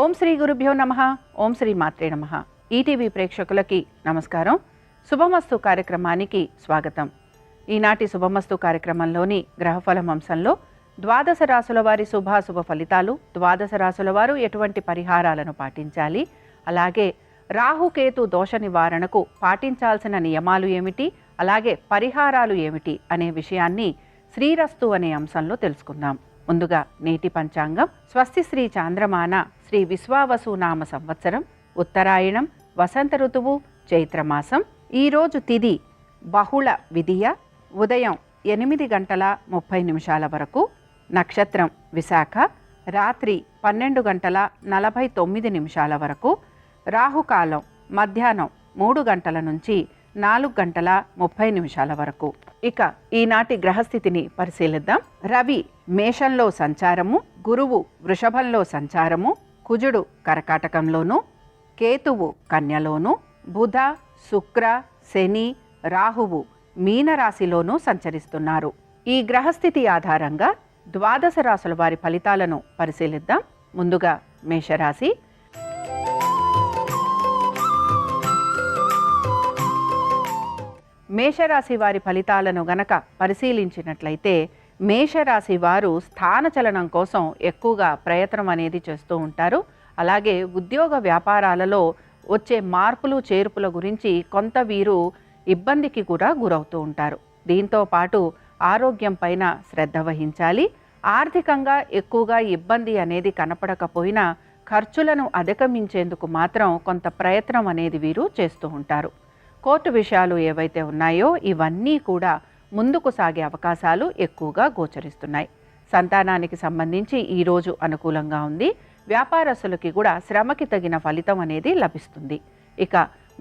ఓం శ్రీ గురుభ్యో నమః. ఓం శ్రీ మాత్రే నమః. ఈటీవీ ప్రేక్షకులకి నమస్కారం. శుభమస్తు కార్యక్రమానికి స్వాగతం. ఈనాటి శుభమస్తు కార్యక్రమంలోని గ్రహఫలం అంశంలో ద్వాదశ రాశుల వారి శుభాశుభ ఫలితాలు, ద్వాదశ రాశుల వారు ఎటువంటి పరిహారాలను పాటించాలి, అలాగే రాహుకేతు దోష నివారణకు పాటించాల్సిన నియమాలు ఏమిటి, అలాగే పరిహారాలు ఏమిటి అనే విషయాన్ని శ్రీరస్తు అనే అంశంలో తెలుసుకుందాం. ముందుగా నేటి పంచాంగం. స్వస్తి శ్రీ చాంద్రమాన శ్రీ విశ్వావసునామ సంవత్సరం, ఉత్తరాయణం, వసంత ఋతువు, చైత్రమాసం. ఈరోజు తిథి బహుళ విధియ, ఉదయం 8:30 వరకు. నక్షత్రం విశాఖ, రాత్రి 12:49 వరకు. రాహుకాలం మధ్యాహ్నం 3 గంటల నుంచి 4:30 వరకు. ఇక ఈనాటి గ్రహస్థితిని పరిశీలిద్దాం. రవి మేషంలో సంచారము, గురువు వృషభంలో సంచారము, కుజుడు కర్కాటకంలోను, కేతువు కన్యలోను, బుధ, శుక్ర, శని, రాహువు మీనరాశిలోనూ సంచరిస్తున్నారు. ఈ గ్రహస్థితి ఆధారంగా ద్వాదశ రాశుల వారి ఫలితాలను పరిశీలిద్దాం. ముందుగా మేషరాశి. మేషరాశి వారి ఫలితాలను గనక పరిశీలించినట్లయితే, మేషరాశి వారు స్థానచలనం కోసం ఎక్కువగా ప్రయత్నం అనేది చేస్తూ ఉంటారు. అలాగే ఉద్యోగ వ్యాపారాలలో వచ్చే మార్పులు చేర్పుల గురించి కొంత వీరు ఇబ్బందికి కూడా గురవుతూ ఉంటారు. దీంతో పాటు ఆరోగ్యం పైన శ్రద్ధ వహించాలి. ఆర్థికంగా ఎక్కువగా ఇబ్బంది అనేది కనపడకపోయినా ఖర్చులను అధిగమించేందుకు మాత్రం కొంత ప్రయత్నం అనేది వీరు చేస్తూ ఉంటారు. కోర్టు విషయాలు ఏవైతే ఉన్నాయో ఇవన్నీ కూడా ముందుకు సాగే అవకాశాలు ఎక్కువగా గోచరిస్తున్నాయి. సంతానానికి సంబంధించి ఈరోజు అనుకూలంగా ఉంది. వ్యాపారస్తులకి కూడా శ్రమకి తగిన ఫలితం అనేది లభిస్తుంది. ఇక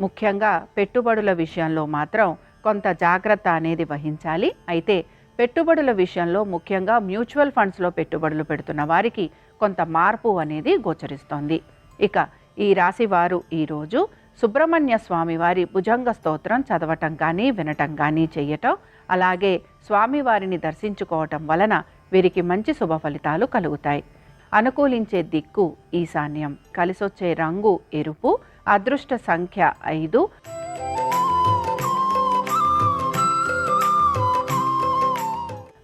ముఖ్యంగా పెట్టుబడుల విషయంలో మాత్రం కొంత జాగ్రత్త అనేది వహించాలి. అయితే పెట్టుబడుల విషయంలో ముఖ్యంగా మ్యూచువల్ ఫండ్స్లో పెట్టుబడులు పెడుతున్న వారికి కొంత మార్పు అనేది గోచరిస్తోంది. ఇక ఈ రాశి వారు ఈరోజు సుబ్రహ్మణ్య స్వామి వారి భుజంగ స్తోత్రం చదవటం కానీ వినటం కానీ చేయటం, అలాగే స్వామివారిని దర్శించుకోవటం వలన వీరికి మంచి శుభ ఫలితాలు కలుగుతాయి. అనుకూలించే దిక్కు ఈశాన్యం, కలిసొచ్చే రంగు ఎరుపు, అదృష్ట సంఖ్య 5.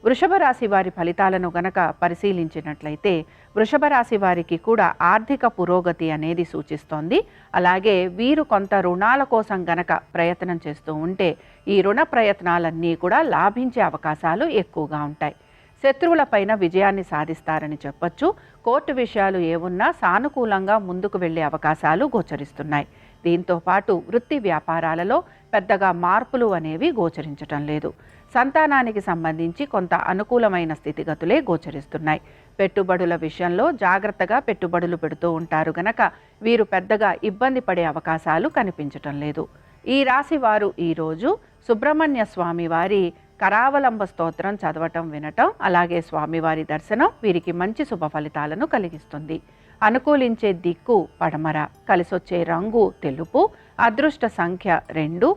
వృషభ రాశి వారి ఫలితాలను గనక పరిశీలించినట్లయితే, వృషభ రాశి వారికి కూడా ఆర్థిక పురోగతి అనేది సూచిస్తోంది. అలాగే వీరు కొంత రుణాల కోసం గనక ప్రయత్నం చేస్తూ ఉంటే ఈ రుణ ప్రయత్నాలన్నీ కూడా లాభించే అవకాశాలు ఎక్కువగా ఉంటాయి. శత్రువులపైన విజయాన్ని సాధిస్తారని చెప్పొచ్చు. కోర్టు విషయాలు ఏమున్నా సానుకూలంగా ముందుకు వెళ్ళే అవకాశాలు గోచరిస్తున్నాయి. దీంతో పాటు వృత్తి వ్యాపారాలలో పెద్దగా మార్పులు అనేవి గోచరించటం లేదు. సంతానానికి సంబంధించి కొంత అనుకూలమైన స్థితిగతులే గోచరిస్తున్నాయి. పెట్టుబడుల విషయంలో జాగ్రత్తగా పెట్టుబడులు పెడుతూ ఉంటారు గనక వీరు పెద్దగా ఇబ్బంది పడే అవకాశాలు కనిపించటం లేదు. ఈ రాశి వారు ఈరోజు సుబ్రహ్మణ్య స్వామి వారి కరావలంబ స్తోత్రం చదవటం వినటం, అలాగే స్వామివారి దర్శనం వీరికి మంచి శుభ ఫలితాలను కలిగిస్తుంది. అనుకూలించే దిక్కు పడమర, కలిసొచ్చే రంగు తెలుపు, అదృష్ట సంఖ్య 2.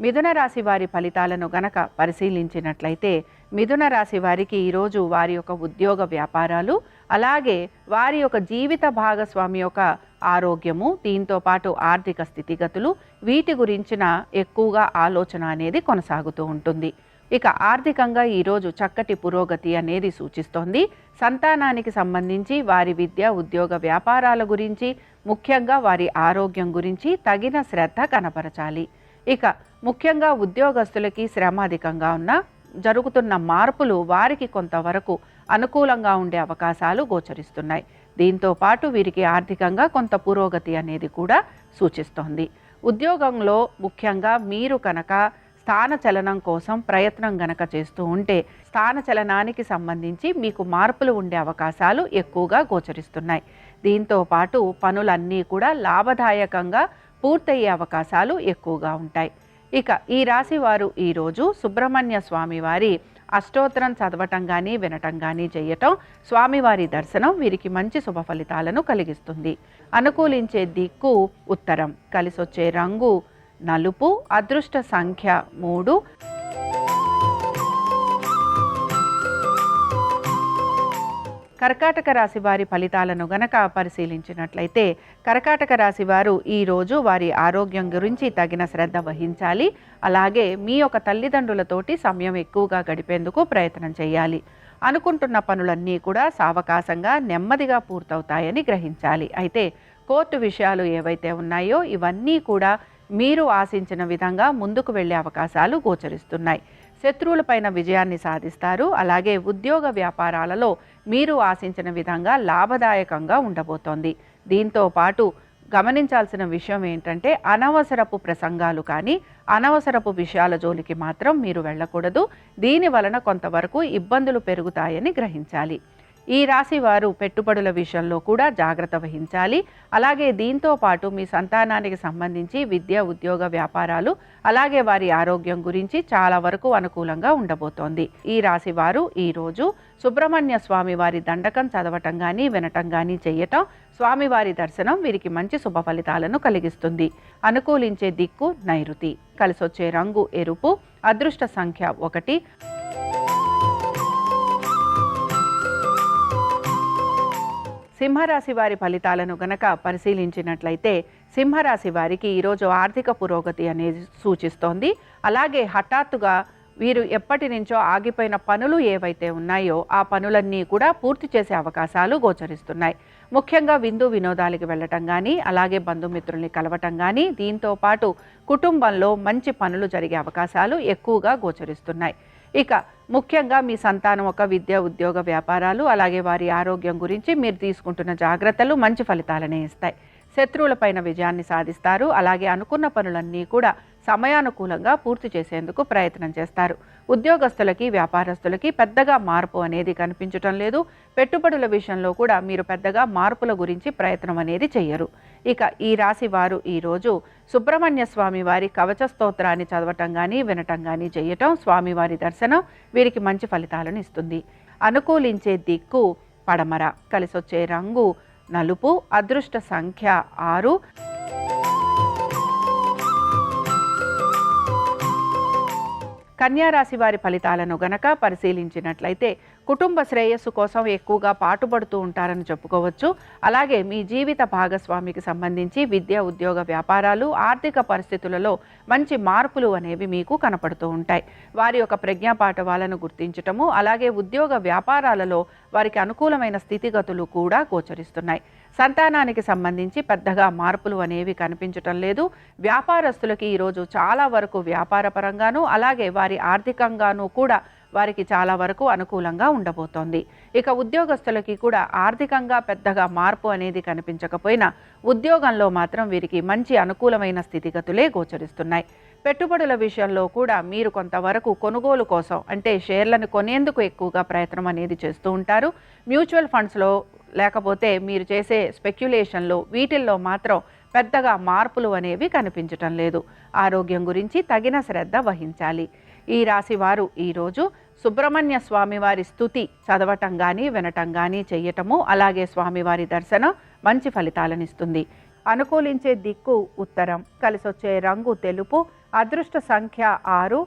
మిథున రాశి వారి ఫలితాలను గనక పరిశీలించినట్లయితే, మిథున రాశి వారికి ఈరోజు వారి యొక్క ఉద్యోగ వ్యాపారాలు, అలాగే వారి యొక్క జీవిత భాగస్వామి యొక్క ఆరోగ్యము, దీంతో పాటు ఆర్థిక స్థితిగతులు, వీటి గురించిన ఎక్కువగా ఆలోచన అనేది కొనసాగుతూ ఉంటుంది. ఇక ఆర్థికంగా ఈరోజు చక్కటి పురోగతి అనేది సూచిస్తోంది. సంతానానికి సంబంధించి వారి విద్య, ఉద్యోగ వ్యాపారాల గురించి, ముఖ్యంగా వారి ఆరోగ్యం గురించి తగిన శ్రద్ధ కనపరచాలి. ఇక ముఖ్యంగా ఉద్యోగస్తులకి శ్రమ అధికంగా ఉన్న జరుగుతున్న మార్పులు వారికి కొంతవరకు అనుకూలంగా ఉండే అవకాశాలు గోచరిస్తున్నాయి. దీంతో పాటు వీరికి ఆర్థికంగా కొంత పురోగతి అనేది కూడా సూచిస్తోంది. ఉద్యోగంలో ముఖ్యంగా మీరు కనుక స్థానచలనం కోసం ప్రయత్నం గనక చేస్తూ ఉంటే స్థానచలనానికి సంబంధించి మీకు మార్పులు ఉండే అవకాశాలు ఎక్కువగా గోచరిస్తున్నాయి. దీంతో పాటు పనులన్నీ కూడా లాభదాయకంగా పూర్తయ్యే అవకాశాలు ఎక్కువగా ఉంటాయి. ఇక ఈ రాశి వారు ఈరోజు సుబ్రహ్మణ్య స్వామి వారి అష్టోత్తరం చదవటం కానీ వినటం కానీ చేయటం, స్వామివారి దర్శనం వీరికి మంచి శుభ ఫలితాలను కలిగిస్తుంది. అనుకూలించే దిక్కు ఉత్తరం, కలిసొచ్చే రంగు నలుపు, అదృష్ట సంఖ్య 3. కర్కాటక రాశి వారి ఫలితాలను గనక పరిశీలించినట్లయితే కర్కాటక రాశి వారు ఈరోజు వారి ఆరోగ్యం గురించి తగిన శ్రద్ధ వహించాలి. అలాగే మీ యొక్క తల్లిదండ్రులతోటి సమయం ఎక్కువగా గడిపేందుకు ప్రయత్నం చేయాలి. అనుకుంటున్న పనులన్నీ కూడా సావకాశంగా నెమ్మదిగా పూర్తవుతాయని గ్రహించాలి. అయితే కోర్టు విషయాలు ఏవైతే ఉన్నాయో ఇవన్నీ కూడా మీరు ఆశించిన విధంగా ముందుకు వెళ్ళే అవకాశాలు గోచరిస్తున్నాయి. శత్రువులపైన విజయాన్ని సాధిస్తారు. అలాగే ఉద్యోగ వ్యాపారాలలో మీరు ఆశించిన విధంగా లాభదాయకంగా ఉండబోతోంది. దీంతో పాటు గమనించాల్సిన విషయం ఏంటంటే అనవసరపు ప్రసంగాలు కానీ అనవసరపు విషయాల జోలికి మాత్రం మీరు వెళ్ళకూడదు. దీని వలన కొంతవరకు ఇబ్బందులు పెరుగుతాయని గ్రహించాలి. ఈ రాశి వారు పెట్టుబడుల విషయంలో కూడా జాగ్రత్త వహించాలి. అలాగే దీంతో పాటు మీ సంతానానికి సంబంధించి విద్య, ఉద్యోగ, వ్యాపారాలు అలాగే వారి ఆరోగ్యం గురించి చాలా వరకు అనుకూలంగా ఉండబోతోంది. ఈ రాశి వారు ఈరోజు సుబ్రహ్మణ్య స్వామి వారి దండకం చదవటం కానీ వినటం కానీ చేయటం, స్వామివారి దర్శనం వీరికి మంచి శుభ ఫలితాలను కలిగిస్తుంది. అనుకూలించే దిక్కు నైరుతి. కలిసొచ్చే రంగు ఎరుపు. అదృష్ట సంఖ్య 1. సింహరాశి వారి ఫలితాలను గనక పరిశీలించినట్లయితే సింహరాశి వారికి ఈరోజు ఆర్థిక పురోగతి అనేది సూచిస్తోంది. అలాగే హఠాత్తుగా వీరు ఎప్పటి నుంచో ఆగిపోయిన పనులు ఏవైతే ఉన్నాయో ఆ పనులన్నీ కూడా పూర్తి చేసే అవకాశాలు గోచరిస్తున్నాయి. ముఖ్యంగా విందు వినోదాలకి వెళ్ళటం కానీ అలాగే బంధుమిత్రుల్ని కలవటం కానీ దీంతో పాటు కుటుంబంలో మంచి పనులు జరిగే అవకాశాలు ఎక్కువగా గోచరిస్తున్నాయి. ఇక ముఖ్యంగా మీ సంతానం ఒక విద్య, ఉద్యోగ, వ్యాపారాలు అలాగే వారి ఆరోగ్యం గురించి మీరు తీసుకుంటున్న జాగ్రత్తలు మంచి ఫలితాలనే ఇస్తాయి. శత్రువులపైన విజయాన్ని సాధిస్తారు. అలాగే అనుకున్న పనులన్నీ కూడా సమయానుకూలంగా పూర్తి చేసేందుకు ప్రయత్నం చేస్తారు. ఉద్యోగస్తులకి, వ్యాపారస్తులకి పెద్దగా మార్పు అనేది కనిపించటం లేదు. పెట్టుబడుల విషయంలో కూడా మీరు పెద్దగా మార్పుల గురించి ప్రయత్నం అనేది చెయ్యరు. ఇక ఈ రాశి వారు ఈరోజు సుబ్రహ్మణ్య స్వామి వారి కవచ స్తోత్రాన్ని చదవటం కానీ వినటం కానీ చేయటం, స్వామివారి దర్శనం వీరికి మంచి ఫలితాలను ఇస్తుంది. అనుకూలించే దిక్కు పడమర. కలిసొచ్చే రంగు నలుపు. అదృష్ట సంఖ్య 6. కన్యారాశి వారి ఫలితాలను గనక పరిశీలించినట్లయితే కుటుంబ శ్రేయస్సు కోసం ఎక్కువగా పాటుపడుతూ ఉంటారని చెప్పుకోవచ్చు. అలాగే మీ జీవిత భాగస్వామికి సంబంధించి విద్య, ఉద్యోగ, వ్యాపారాలు, ఆర్థిక పరిస్థితులలో మంచి మార్పులు అనేవి మీకు కనపడుతూ ఉంటాయి. వారి యొక్క ప్రజ్ఞాపాఠవాలను గుర్తించటము అలాగే ఉద్యోగ వ్యాపారాలలో వారికి అనుకూలమైన స్థితిగతులు కూడా గోచరిస్తున్నాయి. సంతానానికి సంబంధించి పెద్దగా మార్పులు అనేవి కనిపించటం లేదు. వ్యాపారస్తులకి ఈరోజు చాలా వరకు వ్యాపార పరంగాను అలాగే వారి ఆర్థికంగాను కూడా వారికి చాలా వరకు అనుకూలంగా ఉండబోతోంది. ఇక ఉద్యోగస్తులకి కూడా ఆర్థికంగా పెద్దగా మార్పు అనేది కనిపించకపోయినా ఉద్యోగంలో మాత్రం వీరికి మంచి అనుకూలమైన స్థితిగతులే గోచరిస్తున్నాయి. పెట్టుబడుల విషయంలో కూడా మీరు కొంతవరకు కొనుగోలు కోసం అంటే షేర్లను కొనేందుకు ఎక్కువగా ప్రయత్నం అనేది చేస్తూ ఉంటారు. మ్యూచువల్ ఫండ్స్లో లేకపోతే మీరు చేసే స్పెక్యులేషన్లో వీటిల్లో మాత్రం పెద్దగా మార్పులు అనేవి కనిపించటం లేదు. ఆరోగ్యం గురించి తగిన శ్రద్ధ వహించాలి. ఈ రాశి వారు ఈరోజు సుబ్రహ్మణ్య స్వామివారి స్తుతి చదవటం కానీ వినటం కానీ చెయ్యటము అలాగే స్వామివారి దర్శనం మంచి ఫలితాలనిస్తుంది. అనుకూలించే దిక్కు ఉత్తరం. కలిసొచ్చే రంగు తెలుపు. అదృష్ట సంఖ్య 6.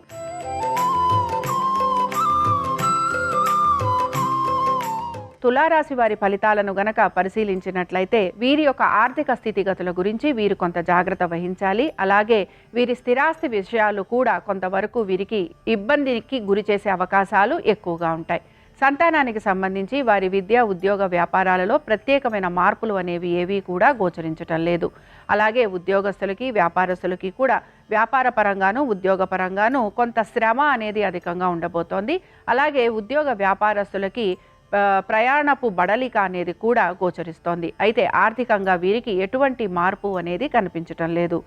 తులారాశి వారి ఫలితాలను గనక పరిశీలించినట్లయితే వీరి యొక్క ఆర్థిక స్థితిగతుల గురించి వీరు కొంత జాగ్రత్త వహించాలి. అలాగే వీరి స్థిరాస్తి విషయాలు కూడా కొంతవరకు వీరికి ఇబ్బందికి గురి చేసే అవకాశాలు ఎక్కువగా ఉంటాయి. సంతానానికి సంబంధించి వారి విద్య, ఉద్యోగ, వ్యాపారాలలో ప్రత్యేకమైన మార్పులు అనేవి ఏవీ కూడా గోచరించటం లేదు. అలాగే ఉద్యోగస్తులకి, వ్యాపారస్తులకి కూడా వ్యాపార పరంగాను ఉద్యోగ పరంగాను కొంత శ్రమ అనేది అధికంగా ఉండబోతోంది. అలాగే ఉద్యోగ వ్యాపారస్తులకి ప్రయాణపు బడలిక అనేది కూడా గోచరిస్తోంది. అయితే ఆర్థికంగా వీరికి ఎటువంటి మార్పు అనేది కనిపించటం లేదు.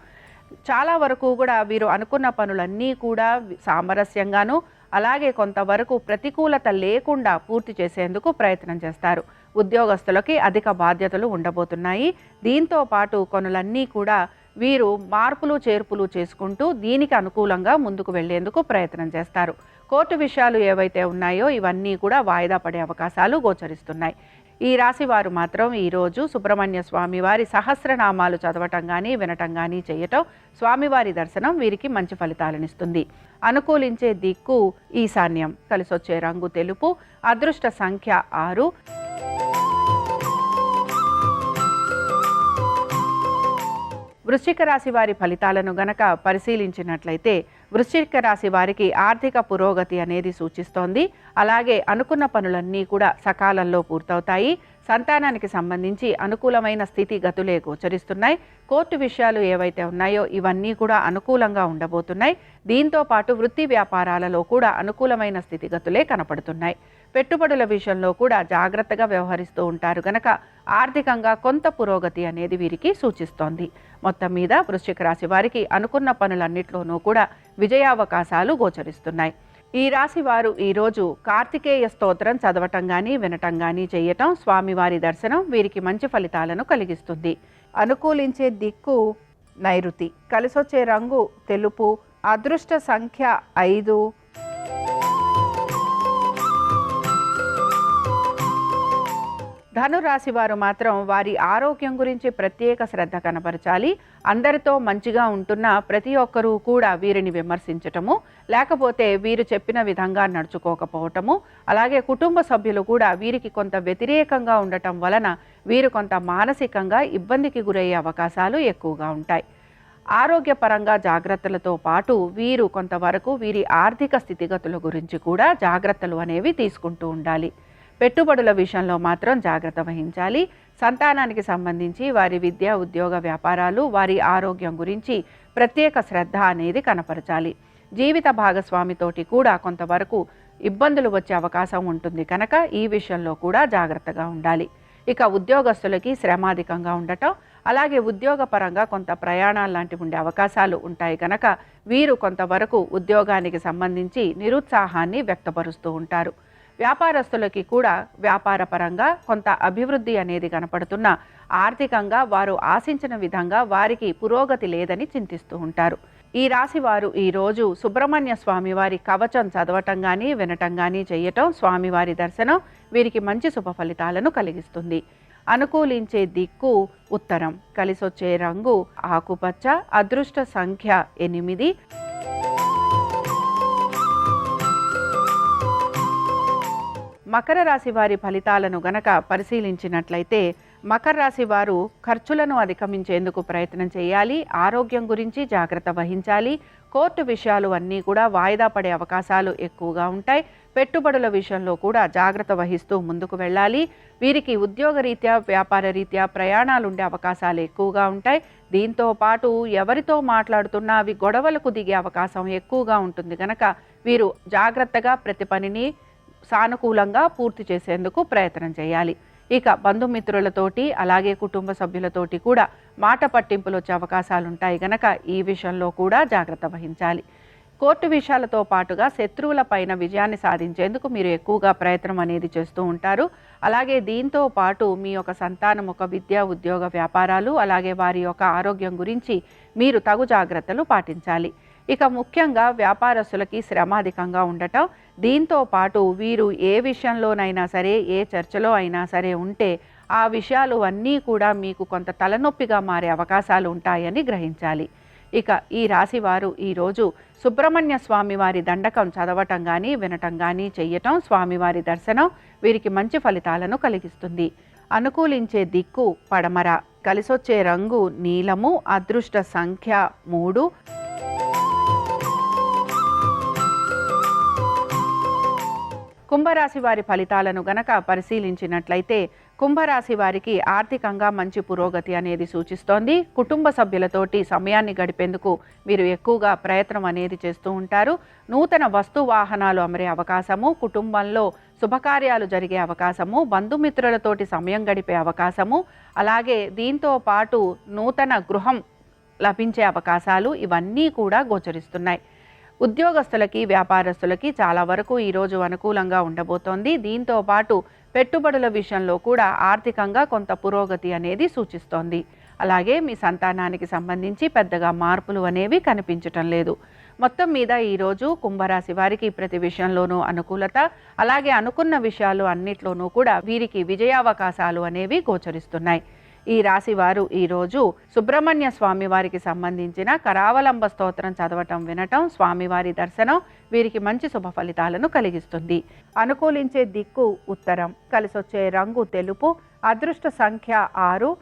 చాలా వరకు కూడా వీరు అనుకున్న పనులన్నీ కూడా సామరస్యంగాను అలాగే కొంతవరకు ప్రతికూలత లేకుండా పూర్తి చేసేందుకు ప్రయత్నం చేస్తారు. ఉద్యోగస్తులకి అధిక బాధ్యతలు ఉండబోతున్నాయి. దీంతో పాటు పనులన్నీ కూడా వీరు మార్పులు చేర్పులు చేసుకుంటూ దీనికి అనుకూలంగా ముందుకు వెళ్లేందుకు ప్రయత్నం చేస్తారు. కోర్టు విషయాలు ఏవైతే ఉన్నాయో ఇవన్నీ కూడా వాయిదా పడే అవకాశాలు గోచరిస్తున్నాయి. ఈ రాశి వారు మాత్రం ఈరోజు సుబ్రహ్మణ్య స్వామి వారి సహస్రనామాలు చదవటం కానీ వినటం కానీ చేయటం, స్వామివారి దర్శనం వీరికి మంచి ఫలితాలనిస్తుంది. అనుకూలించే దిక్కు ఈశాన్యం. కలిసొచ్చే రంగు తెలుపు. అదృష్ట సంఖ్య 6. వృశ్చిక రాశి వారి ఫలితాలను గనక పరిశీలించినట్లయితే వృశ్చిక రాశి వారికి ఆర్థిక పురోగతి అనేది సూచిస్తోంది. అలాగే అనుకున్న పనులన్నీ కూడా సకాలంలో పూర్తవుతాయి. సంతానానికి సంబంధించి అనుకూలమైన స్థితిగతులే గోచరిస్తున్నాయి. కోర్టు విషయాలు ఏవైతే ఉన్నాయో ఇవన్నీ కూడా అనుకూలంగా ఉండబోతున్నాయి. దీంతో పాటు వృత్తి వ్యాపారాలలో కూడా అనుకూలమైన స్థితిగతులే కనపడుతున్నాయి. పెట్టుబడుల విషయంలో కూడా జాగ్రత్తగా వ్యవహరిస్తూ ఉంటారు గనక ఆర్థికంగా కొంత పురోగతి అనేది వీరికి సూచిస్తోంది. మొత్తం మీద వృశ్చిక రాశి వారికి అనుకున్న పనులన్నిట్లోనూ కూడా విజయావకాశాలు గోచరిస్తున్నాయి. ఈ రాశి వారు ఈరోజు కార్తికేయ స్తోత్రం చదవటం కానీ వినటం కానీ చేయటం, స్వామివారి దర్శనం వీరికి మంచి ఫలితాలను కలిగిస్తుంది. అనుకూలించే దిక్కు నైరుతి, కలిసొచ్చే రంగు తెలుపు, అదృష్ట సంఖ్య 5. ధనురాశి వారు మాత్రం వారి ఆరోగ్యం గురించి ప్రత్యేక శ్రద్ధ కనబరచాలి. అందరితో మంచిగా ఉంటున్న ప్రతి ఒక్కరూ కూడా వీరిని విమర్శించటము, లేకపోతే వీరు చెప్పిన విధంగా నడుచుకోకపోవటము, అలాగే కుటుంబ సభ్యులు కూడా వీరికి కొంత వ్యతిరేకంగా ఉండటం వలన వీరు కొంత మానసికంగా ఇబ్బందికి గురయ్యే అవకాశాలు ఎక్కువగా ఉంటాయి. ఆరోగ్యపరంగా జాగ్రత్తలతో పాటు వీరు కొంతవరకు వీరి ఆర్థిక స్థితిగతుల గురించి కూడా జాగ్రత్తలు అనేవి తీసుకుంటూ ఉండాలి. పెట్టుబడుల విషయంలో మాత్రం జాగ్రత్త వహించాలి. సంతానానికి సంబంధించి వారి విద్య, ఉద్యోగ, వ్యాపారాలు, వారి ఆరోగ్యం గురించి ప్రత్యేక శ్రద్ధ అనేది కనపరచాలి. జీవిత భాగస్వామితోటి కూడా కొంతవరకు ఇబ్బందులు వచ్చే అవకాశం ఉంటుంది కనుక ఈ విషయంలో కూడా జాగ్రత్తగా ఉండాలి. ఇక ఉద్యోగస్తులకి శ్రమాధికంగా ఉండటం, అలాగే ఉద్యోగపరంగా కొంత ప్రయాణాలు లాంటివి ఉండే అవకాశాలు ఉంటాయి కనుక వీరు కొంతవరకు ఉద్యోగానికి సంబంధించి నిరుత్సాహాన్ని వ్యక్తపరుస్తూ ఉంటారు. వ్యాపారస్తులకి కూడా వ్యాపారపరంగా కొంత అభివృద్ధి అనేది కనపడుతున్న ఆర్థికంగా వారు ఆశించిన విధంగా వారికి పురోగతి లేదని చింతిస్తూ ఉంటారు. ఈ రాశి వారు ఈరోజు సుబ్రహ్మణ్య స్వామి వారి కవచం చదవటం కానీ వినటం కానీ చేయటం, స్వామివారి దర్శనం వీరికి మంచి శుభ ఫలితాలను కలిగిస్తుంది. అనుకూలించే దిక్కు ఉత్తరం, కలిసొచ్చే రంగు ఆకుపచ్చ, అదృష్ట సంఖ్య 8. మకర రాశి వారి ఫలితాలను గనక పరిశీలించినట్లయితే మకర రాశి వారు ఖర్చులను అధిగమించేందుకు ప్రయత్నం చేయాలి. ఆరోగ్యం గురించి జాగ్రత్త వహించాలి. కోర్టు విషయాలు అన్నీ కూడా వాయిదా పడే అవకాశాలు ఎక్కువగా ఉంటాయి. పెట్టుబడుల విషయంలో కూడా జాగ్రత్త వహిస్తూ ముందుకు వెళ్ళాలి. వీరికి ఉద్యోగరీత్యా, వ్యాపార రీత్యా ప్రయాణాలు ఉండే అవకాశాలు ఎక్కువగా ఉంటాయి. దీంతో పాటు ఎవరితో మాట్లాడుతున్నా అవి గొడవలకు దిగే అవకాశం ఎక్కువగా ఉంటుంది కనుక వీరు జాగ్రత్తగా ప్రతి పనిని సానుకూలంగా పూర్తి చేసేందుకు ప్రయత్నం చేయాలి. ఇక బంధుమిత్రులతోటి అలాగే కుటుంబ సభ్యులతోటి కూడా మాట పట్టింపులు వచ్చే అవకాశాలు ఉంటాయి కనుక ఈ విషయంలో కూడా జాగ్రత్త వహించాలి. కోర్టు విషయాలతో పాటుగా శత్రువుల పైన విజయాన్ని సాధించేందుకు మీరు ఎక్కువగా ప్రయత్నం అనేది చేస్తూ ఉంటారు. అలాగే దీంతో పాటు మీ యొక్క సంతానం ఒక విద్య, ఉద్యోగ, వ్యాపారాలు అలాగే వారి యొక్క ఆరోగ్యం గురించి మీరు తగు జాగ్రత్తలు పాటించాలి. ఇక ముఖ్యంగా వ్యాపారస్తులకి శ్రమాధికంగా ఉండటం, దీంతో పాటు వీరు ఏ విషయంలోనైనా సరే, ఏ చర్చలో అయినా సరే ఉంటే ఆ విషయాలు అన్నీ కూడా మీకు కొంత తలనొప్పిగా మారే అవకాశాలు ఉంటాయని గ్రహించాలి. ఇక ఈ రాశి వారు ఈరోజు సుబ్రహ్మణ్య స్వామి వారి దండకం చదవటం కానీ వినటం కానీ చెయ్యటం, స్వామివారి దర్శనం వీరికి మంచి ఫలితాలను కలిగిస్తుంది. అనుకూలించే దిక్కు పడమర, కలిసొచ్చే రంగు నీలము, అదృష్ట సంఖ్య 3. కుంభరాశి వారి ఫలితాలను గనక పరిశీలించినట్లయితే కుంభరాశి వారికి ఆర్థికంగా మంచి పురోగతి అనేది సూచిస్తోంది. కుటుంబ సభ్యులతోటి సమయాన్ని గడిపేందుకు మీరు ఎక్కువగా ప్రయత్నం అనేది చేస్తూ ఉంటారు. నూతన వస్తు వాహనాలు అమరే అవకాశము, కుటుంబంలో శుభకార్యాలు జరిగే అవకాశము, బంధుమిత్రులతోటి సమయం గడిపే అవకాశము, అలాగే దీంతో పాటు నూతన గృహం లభించే అవకాశాలు ఇవన్నీ కూడా గోచరిస్తున్నాయి. ఉద్యోగస్తులకి, వ్యాపారస్తులకి చాలా వరకు ఈరోజు అనుకూలంగా ఉండబోతోంది. దీంతో పాటు పెట్టుబడుల విషయంలో కూడా ఆర్థికంగా కొంత పురోగతి అనేది సూచిస్తోంది. అలాగే మీ సంతానానికి సంబంధించి పెద్దగా మార్పులు అనేవి కనిపించటం లేదు. మొత్తం మీద ఈరోజు కుంభరాశి వారికి ప్రతి విషయంలోనూ అనుకూలత, అలాగే అనుకున్న విషయాలు అన్నిట్లోనూ కూడా వీరికి విజయావకాశాలు అనేవి గోచరిస్తున్నాయి. ఈ రాశి వారు ఈరోజు సుబ్రహ్మణ్య స్వామి వారికి సంబంధించిన కరావలంబ స్తోత్రం చదవటం, వినటం, స్వామివారి దర్శనం వీరికి మంచి శుభ ఫలితాలను కలిగిస్తుంది. అనుకూలించే దిక్కు ఉత్తరం, కలిసొచ్చే రంగు తెలుపు, అదృష్ట సంఖ్య 6.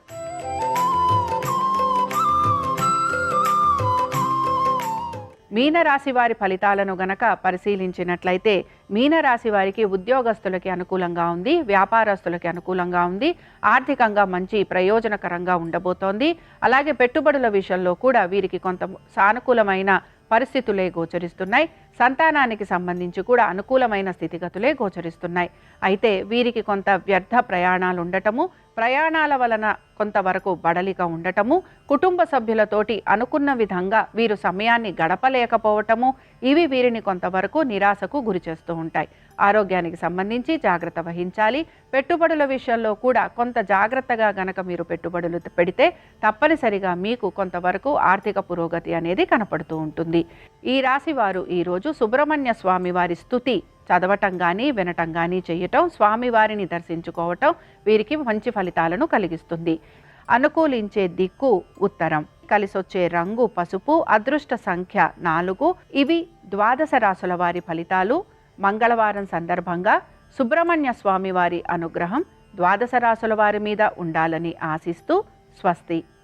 మీనరాశి వారి ఫలితాలను గనక పరిశీలించినట్లయితే మీనరాశి వారికి ఉద్యోగస్తులకి అనుకూలంగా ఉంది, వ్యాపారస్తులకి అనుకూలంగా ఉంది, ఆర్థికంగా మంచి ప్రయోజనకరంగా ఉండబోతోంది. అలాగే పెట్టుబడుల విషయంలో కూడా వీరికి కొంత సానుకూలమైన పరిస్థితులే గోచరిస్తున్నాయి. సంతానానికి సంబంధించి కూడా అనుకూలమైన స్థితిగతులే గోచరిస్తున్నాయి. అయితే వీరికి కొంత వ్యర్థ ప్రయాణాలు ఉండటము, ప్రయాణాల వలన కొంతవరకు బడలిక ఉండటము, కుటుంబ సభ్యులతోటి అనుకున్న విధంగా వీరు సమయాన్ని గడపలేకపోవటము, ఇవి వీరిని కొంతవరకు నిరాశకు గురి చేస్తూ ఉంటాయి. ఆరోగ్యానికి సంబంధించి జాగ్రత్త వహించాలి. పెట్టుబడుల విషయంలో కూడా కొంత జాగ్రత్తగా గనక మీరు పెట్టుబడులు పెడితే తప్పనిసరిగా మీకు కొంతవరకు ఆర్థిక పురోగతి అనేది కనపడుతూ ఉంటుంది. ఈ రాశి వారు ఈరోజు సుబ్రహ్మణ్య స్వామి వారి స్తుతి చదవటం కానీ వినటం కానీ చేయటం, స్వామివారిని దర్శించుకోవటం వీరికి మంచి ఫలితాలను కలిగిస్తుంది. అనుకూలించే దిక్కు ఉత్తరం, కలిసొచ్చే రంగు పసుపు, అదృష్ట సంఖ్య 4. ఇవి ద్వాదశ రాశుల వారి ఫలితాలు. మంగళవారం సందర్భంగా సుబ్రహ్మణ్య స్వామి వారి అనుగ్రహం ద్వాదశ రాశుల వారి మీద ఉండాలని ఆశిస్తూ స్వస్తి.